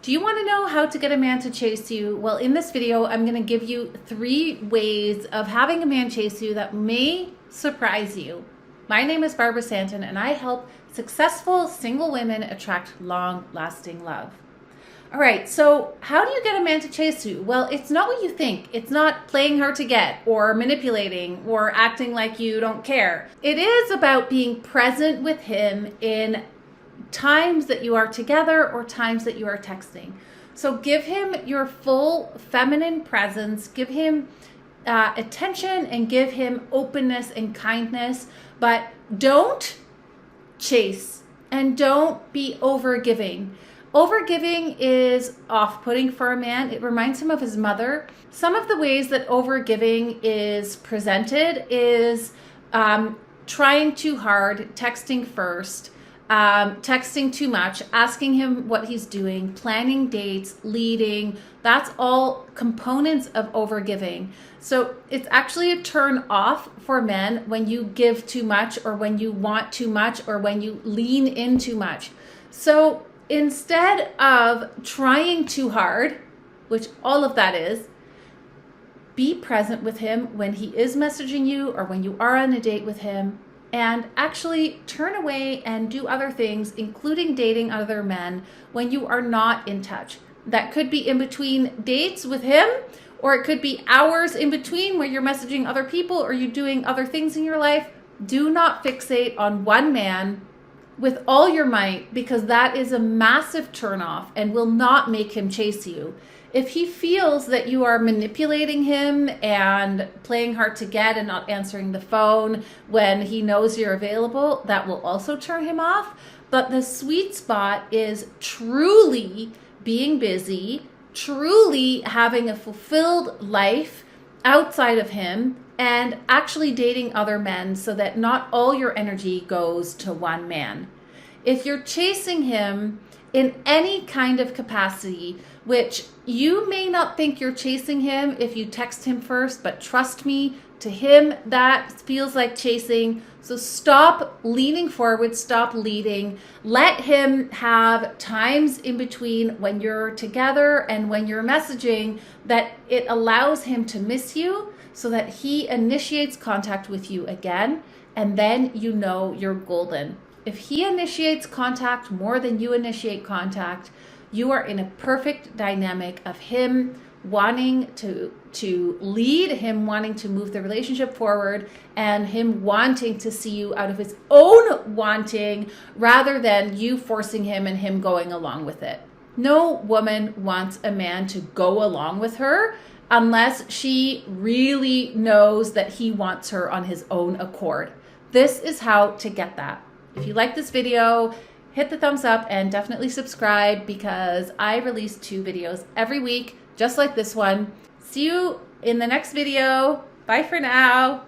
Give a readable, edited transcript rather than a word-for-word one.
Do you want to know how to get a man to chase you? Well, in this video, I'm going to give you 3 ways of having a man chase you that may surprise you. My name is Barbara Santen, and I help successful single women attract long-lasting love. All right, so how do you get a man to chase you? Well, it's not what you think. It's not playing hard to get or manipulating or acting like you don't care. It is about being present with him in times that you are together or times that you are texting. So give him your full feminine presence, give him attention, and give him openness and kindness, but don't chase and don't be overgiving. Overgiving is off-putting for a man. It reminds him of his mother. Some of the ways that overgiving is presented is trying too hard, texting first, texting too much, asking him what he's doing, planning dates, leading. That's all components of overgiving. So it's actually a turn off for men when you give too much, or when you want too much, or when you lean in too much. So instead of trying too hard, which all of that is, be present with him when he is messaging you or when you are on a date with him, and actually turn away and do other things, including dating other men when you are not in touch. That could be in between dates with him, or it could be hours in between where you're messaging other people or you're doing other things in your life. Do not fixate on one man with all your might, because that is a massive turnoff and will not make him chase you. If he feels that you are manipulating him and playing hard to get and not answering the phone when he knows you're available, that will also turn him off. But the sweet spot is truly being busy, truly having a fulfilled life outside of him, and actually dating other men so that not all your energy goes to one man. If you're chasing him in any kind of capacity, which you may not think you're chasing him if you text him first, but trust me, to him that feels like chasing. So stop leaning forward, stop leading. Let him have times in between when you're together and when you're messaging that it allows him to miss you, so that he initiates contact with you again, and then you know you're golden. If he initiates contact more than you initiate contact, you are in a perfect dynamic of him wanting to lead, him wanting to move the relationship forward, and him wanting to see you out of his own wanting, rather than you forcing him and him going along with it. No woman wants a man to go along with her unless she really knows that he wants her on his own accord. This is how to get that. If you like this video, hit the thumbs up and definitely subscribe, because I release 2 videos every week, just like this one. See you in the next video. Bye for now.